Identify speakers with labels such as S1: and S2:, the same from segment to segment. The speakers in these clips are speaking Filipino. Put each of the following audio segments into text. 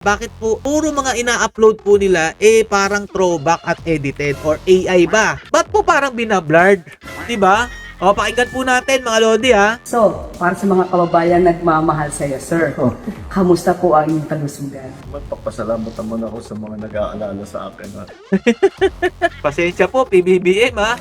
S1: Bakit po puro mga ina-upload po nila parang throwback at edited or AI ba? Ba't po parang binablurred? 'Di ba? O, pakinggan po natin mga Lodi ha.
S2: So, para sa mga kababayan nagmamahal sa iyo, sir, kamusta po ang inyong kalusugan?
S3: Magpapasalamat naman ako sa mga nag-aalala sa akin.
S1: Pasensya po, PBBM ha.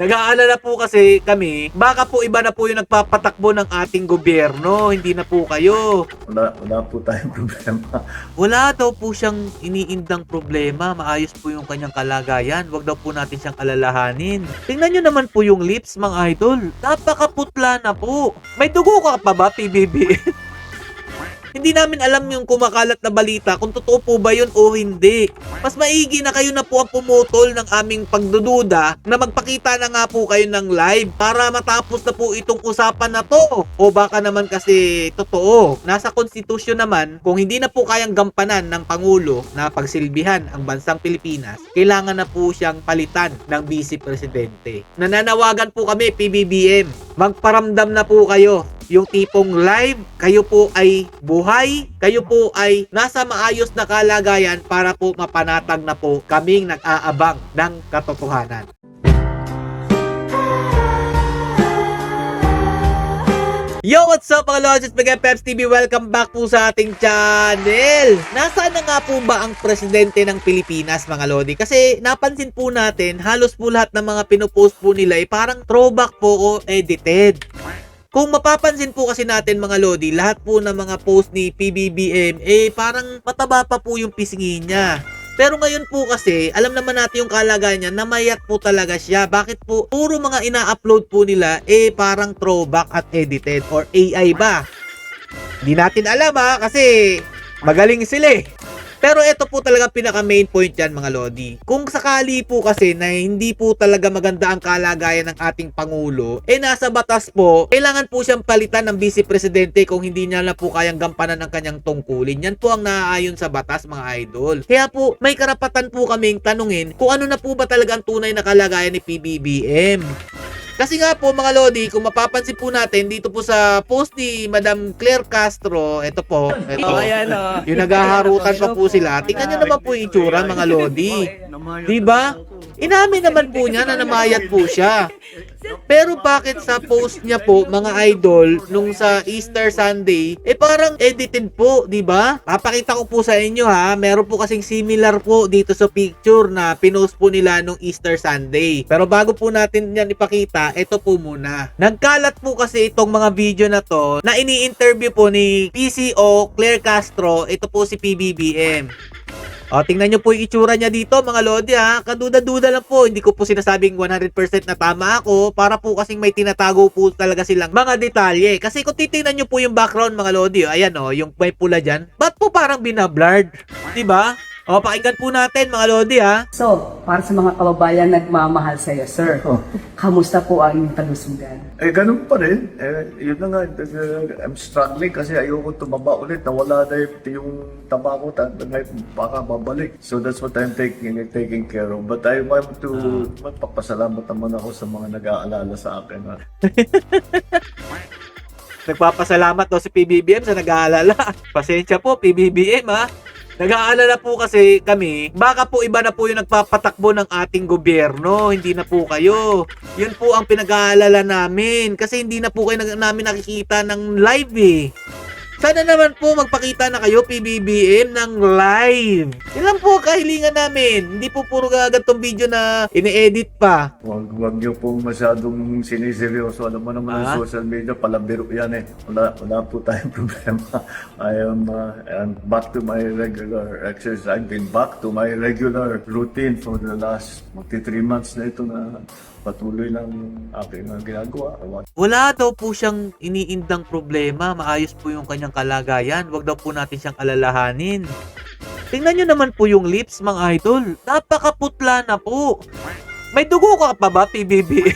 S1: Nag-aalala po kasi kami, baka po iba na po yung nagpapatakbo ng ating gobyerno, hindi na po kayo.
S3: Wala po tayong problema.
S1: Wala daw po siyang iniindang problema, maayos po yung kanyang kalagayan, wag daw po natin siyang alalahanin. Tingnan nyo naman po yung lips mga idol, napakaputla na po. May dugo ka pa ba, PBBM? Hindi namin alam yung kumakalat na balita kung totoo po ba yun o hindi. Mas maigi na kayo na po ang pumutol ng aming pagdududa na magpakita na nga po kayo ng live para matapos na po itong usapan na to. O baka naman kasi totoo. Nasa konstitusyon naman, kung hindi na po kayang gampanan ng Pangulo na pagsilbihan ang bansang Pilipinas, kailangan na po siyang palitan ng Vice Presidente. Nananawagan po kami, PBBM, magparamdam na po kayo. Yung tipong live, kayo po ay buhay, kayo po ay nasa maayos na kalagayan para po mapanatag na po kaming nag-aabang ng katotohanan. Yo, what's up mga Lodges? Mga Peps TV, welcome back po sa ating channel. Nasaan na nga po ba ang presidente ng Pilipinas mga Lodi? Kasi napansin po natin, halos po lahat ng mga pinopost po nila ay parang throwback po o edited. Kung mapapansin po kasi natin mga Lodi, lahat po ng mga post ni PBBM parang mataba pa po yung pisngi niya. Pero ngayon po kasi, alam naman natin yung kalagayan niya na mayat po talaga siya. Bakit po puro mga ina-upload po nila parang throwback at edited or AI ba? Hindi natin alam kasi magaling sila Pero ito po talaga pinaka main point dyan mga Lodi. Kung sakali po kasi na hindi po talaga maganda ang kalagayan ng ating Pangulo, nasa batas po, kailangan po siyang palitan ng Vice Presidente kung hindi niya na po kayang gampanan ng kanyang tungkulin. Yan po ang naaayon sa batas mga idol. Kaya po, may karapatan po kaming tanungin kung ano na po ba talaga ang tunay na kalagayan ni PBBM. Kasi nga po mga Lodi, kung mapapansin po natin dito po sa post ni Madam Claire Castro, ito po, yung naghaharutan pa po sila. Tingnan nyo naman po yung itsura mga Lodi. Diba? Inamin naman po niya na namayat po siya. Pero bakit sa post niya po mga idol nung sa Easter Sunday parang edited po, 'di ba? Papakita ko po sa inyo meron po kasing similar po dito sa picture na pinost po nila nung Easter Sunday. Pero bago po natin 'yan ipakita, ito po muna. Nagkalat po kasi itong mga video na to na ini-interview po ni PCO Claire Castro, ito po si PBBM. Tingnan nyo po yung itsura niya dito mga Lodi kaduda-duda lang po, hindi ko po sinasabing 100% na tama ako para po kasing may tinatago po talaga silang mga detalye. Kasi kung titingnan nyo po yung background mga Lodi, ayan yung may pula dyan, ba't po parang binablurred? Diba? Pakinggan po natin mga Lodi
S2: So, para sa mga kababayan nagmamahal sa iyo, sir, kamusta po ang inyong kalusugan?
S3: Ganun pa rin. Yun na nga, I'm struggling kasi ayoko tumaba ulit. Nawala na yung taba ko, baka babalik. So that's what I'm taking care of. But I want to magpapasalamat naman ako sa mga nag-aalala sa akin.
S1: Nagpapasalamat daw si PBBM sa nag-aalala. Pasensya po PBBM Nag-aalala po kasi kami, baka po iba na po yung nagpapatakbo ng ating gobyerno, hindi na po kayo. Yun po ang pinag-aalala namin kasi hindi na po kayo namin nakikita ng live Sana naman po magpakita na kayo PBBM ng live. Yan lang po kahilingan namin. Hindi po puro gagantong video na ini-edit pa.
S3: Huwag niyo pong masyadong siniseryoso. Alam mo naman ang social media, palabiro yan Wala po tayong problema. I'm back to my regular exercise. I've been back to my regular routine for the last 3 months na ito na patuloy lang aking ginagawa.
S1: Wala daw po siyang iniindang problema. Maayos po yung kanyang kalagayan. Wag daw po natin siyang alalahanin. Tingnan nyo naman po yung lips mga idol. Napakaputla na po. May dugo ka pa ba, PBB?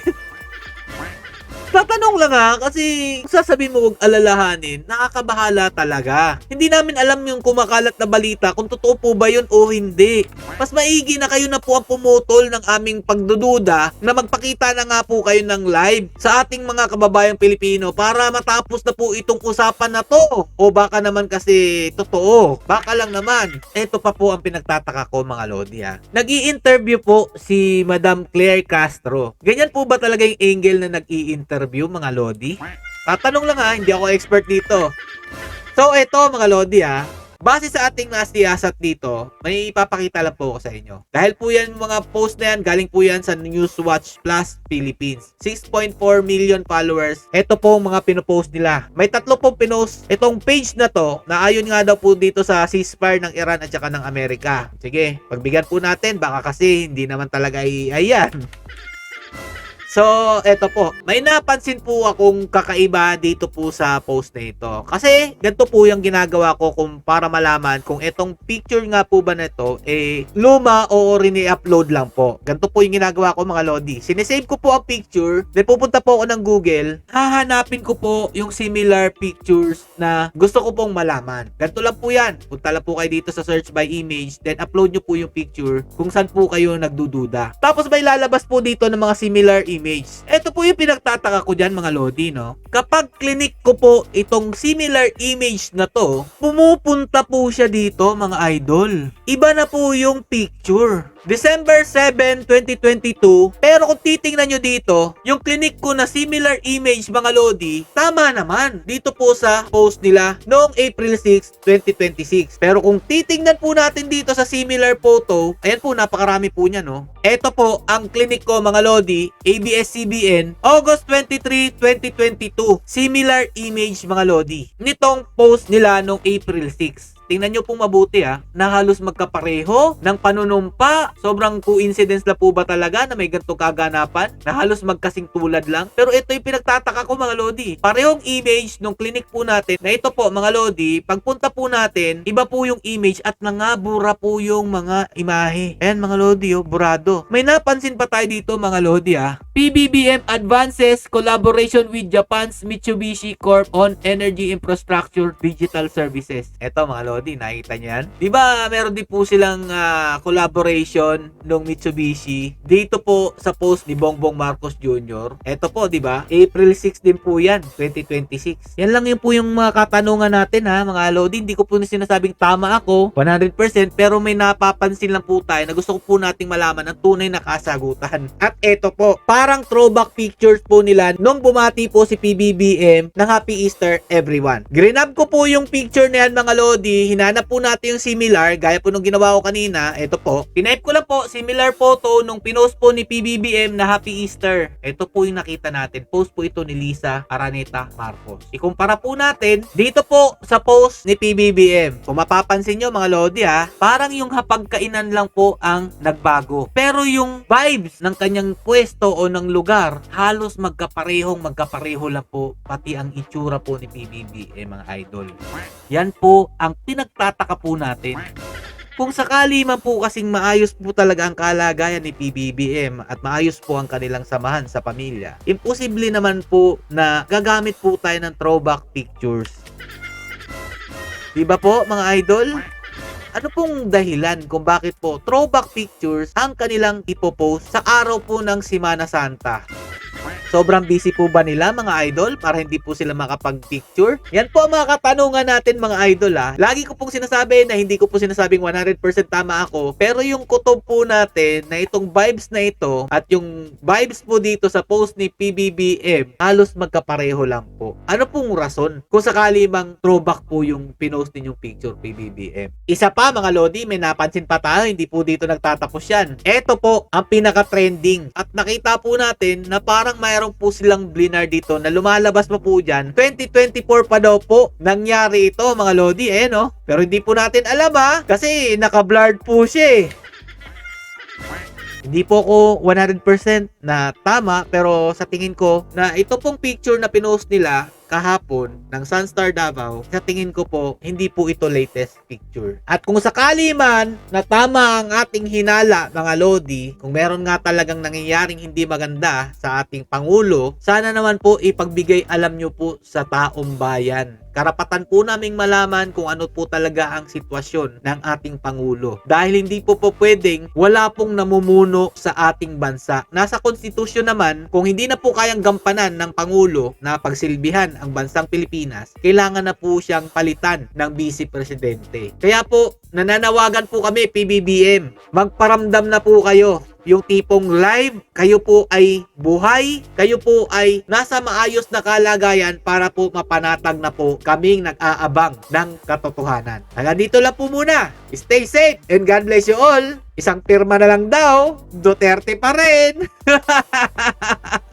S1: Tatanong lang ha, kasi kung sasabihin mo huwag alalahanin, nakakabahala talaga. Hindi namin alam yung kumakalat na balita kung totoo po ba yun o hindi. Mas maigi na kayo na po ang pumutol ng aming pagdududa na magpakita na nga po kayo ng live sa ating mga kababayang Pilipino para matapos na po itong usapan na to. O baka naman kasi totoo. Baka lang naman. Ito pa po ang pinagtataka ko mga Lodi ha. Nag-i-interview po si Madam Claire Castro. Ganyan po ba talaga yung angle na nag-i-interview mga Lodi? Tatanong lang ha, hindi ako expert dito. So ito mga Lodi ha, base sa ating nasiyasat dito, may ipapakita lang po ako sa inyo. Dahil po yan mga post na yan, galing po yan sa Newswatch Plus Philippines. 6.4 million followers. Ito po ang mga pinopost nila. May tatlo pong pinost itong page na to na ayon nga daw po dito sa ceasefire ng Iran at saka ng Amerika. Sige, pagbigyan po natin, baka kasi hindi naman talaga ayan. So, eto po. May napansin po akong kakaiba dito po sa post na ito. Kasi, ganito po yung ginagawa ko kung para malaman kung etong picture nga po ba na ito, luma o rini-upload lang po. Ganito po yung ginagawa ko mga Lodi. Sinesave ko po ang picture, then pupunta po ako ng Google, hahanapin ko po yung similar pictures na gusto ko pong malaman. Ganito lang po yan. Punta lang po kayo dito sa search by image, then upload nyo po yung picture kung saan po kayo nagdududa. Tapos may lalabas po dito ng mga similar image. Ito po yung pinagtataka ko dyan mga Lodi, no? Kapag clinic ko po itong similar image na to, pumupunta po siya dito mga idol. Iba na po yung picture. December 7, 2022. Pero kung titingnan nyo dito, yung clinic ko na similar image mga Lodi, tama naman. Dito po sa post nila noong April 6, 2026. Pero kung titingnan po natin dito sa similar photo, ayan po, napakarami po niya, no? Ito po ang clinic ko mga Lodi, ABS-CBN, August 23, 2022. Similar image mga Lodi. Nitong post nila noong April 6. Tingnan nyo pong mabuti na halos magkapareho ng panunumpa. Sobrang coincidence na po ba talaga na may ganitong kaganapan na halos magkasing tulad lang? Pero ito yung pinagtataka ko mga Lodi. Parehong image nung clinic po natin na ito po mga Lodi, pagpunta po natin, iba po yung image at nangabura po yung mga imahe. Ayan mga Lodi, burado. May napansin pa tayo dito mga Lodi PBBM advances collaboration with Japan's Mitsubishi Corp on energy infrastructure digital services. Ito mga Lodi, nakita niyo yan? Diba meron din po silang collaboration nung Mitsubishi dito po sa post ni Bongbong Marcos Jr. Ito po, diba? April 6 din po yan, 2026. Yan lang yun po yung mga katanungan natin mga Lodi. Hindi ko po sinasabing tama ako 100% pero may napapansin lang po tayo na gusto ko po nating malaman ang tunay na kasagutan. At ito po, parang throwback pictures po nila nung bumati po si PBBM ng Happy Easter everyone. Grinab ko po yung picture na yan mga Lodi, hinanap po natin yung similar, gaya po nung ginawa ko kanina, ito po. Tinype ko lang po, similar photo nung pinost po ni PBBM na Happy Easter. Ito po yung nakita natin. Post po ito ni Lisa Araneta Marcos. Ikumpara po natin dito po sa post ni PBBM. Kung mapapansin nyo mga Lodi parang yung hapagkainan lang po ang nagbago. Pero yung vibes ng kanyang pwesto o ng lugar, halos magkapareho lang po, pati ang itsura po ni PBBM mga idol. Yan po ang pinagtataka po natin. Kung sakali man po kasing maayos po talaga ang kalagayan ni PBBM at maayos po ang kanilang samahan sa pamilya, imposible naman po na gagamit po tayo ng throwback pictures. Diba po mga idol? Ano pong dahilan kung bakit po throwback pictures ang kanilang ipopost sa araw po ng Semana Santa? Sobrang busy po ba nila mga idol para hindi po sila makapag-picture? Yan po ang mga katanungan natin mga idol Lagi ko pong sinasabi na hindi ko po sinasabing 100% tama ako. Pero yung kutob po natin na itong vibes na ito at yung vibes po dito sa post ni PBBM halos magkapareho lang po. Ano pong rason kung sakali mang throwback po yung pinost ninyong picture PBBM? Isa pa mga Lodi, may napansin pa tayo, hindi po dito nagtatapos yan. Ito po ang pinaka-trending at nakita po natin na parang mayroon po silang blinar dito na lumalabas pa po dyan. 2024 pa daw po nangyari ito mga Lodi pero hindi po natin alam kasi naka-blurred po siya Hindi po ako 100% na tama pero sa tingin ko na ito pong picture na pinost nila kahapon ng Sunstar Davao, sa tingin ko po, hindi po ito latest picture. At kung sakali man na tama ang ating hinala, mga Lodi, kung meron nga talagang nangyayaring hindi maganda sa ating Pangulo, sana naman po ipagbigay alam nyo po sa taong bayan. Karapatan po naming malaman kung ano po talaga ang sitwasyon ng ating Pangulo. Dahil hindi po pwedeng wala pong namumuno sa ating bansa. Nasa konstitusyon naman, kung hindi na po kayang gampanan ng Pangulo na pagsilbihan ang bansang Pilipinas, kailangan na po siyang palitan ng Vice Presidente. Kaya po, nananawagan po kami, PBBM, magparamdam na po kayo. Yung tipong live, kayo po ay buhay, kayo po ay nasa maayos na kalagayan para po mapanatag na po kaming nag-aabang ng katotohanan. Hanggang dito lang po muna. Stay safe and God bless you all. Isang pirma na lang daw, Duterte pa rin.